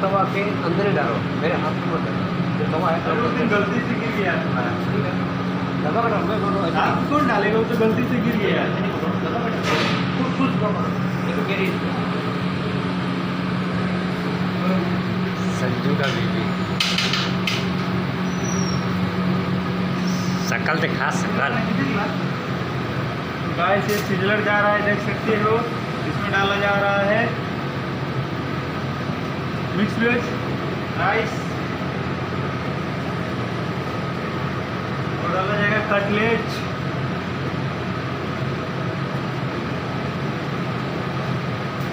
तवा के अंदर ही डालो, मेरे हाथ में मत डालो। जो तवा है उस दिन गलती से गिर गया था। ठीक है, दबा कर डालो, मैं बोलो ऐसा हाथ कौन डालेगा, वो तो गलती से गिर गया। दबा कर डालो, कुछ दबा करो, देखो मेरी संजू का बीबी शकल दिखा शकल। गाइस ये सिजलर जा रहा है, देख सकते हो। इसमें डाला जा रहा है मिक्स वेज राइस और डाला जाएगा कटलेट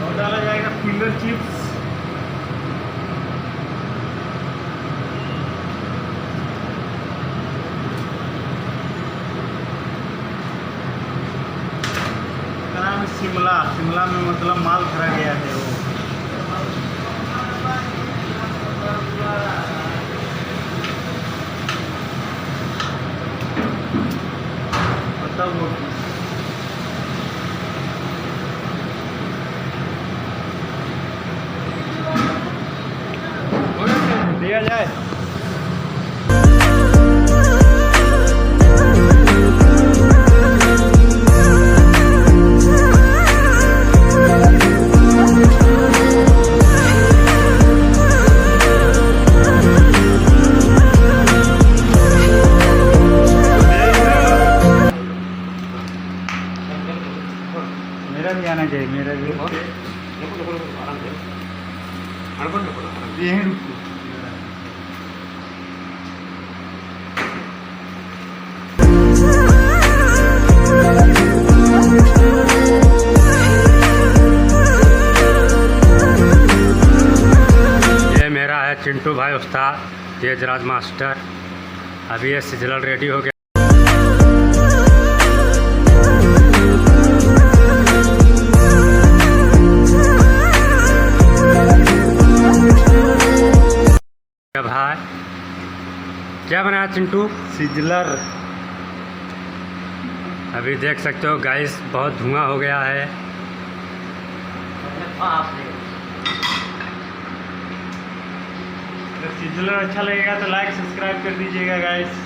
और डाला जाएगा फिंगर चिप्स का नाम है शिमला। शिमला में मतलब माल भरा गया है वो। बताओ वो दिया जाए। मेरा भी आना चाहिए, मेरा भी। देखो देखो देखो, आराम से हड़बड़ में पड़ो, आराम से। यहीं रुको। ये मेरा है चिंटू भाई उस्ताद तेजराज मास्टर। अभी ये सिजलर रेडी हो गया। भाई क्या बनाया चिंटू? सिजलर। अभी देख सकते हो गाइस, बहुत धुआं हो गया है। अगर सिजलर अच्छा लगेगा तो लाइक सब्सक्राइब कर दीजिएगा गाइस।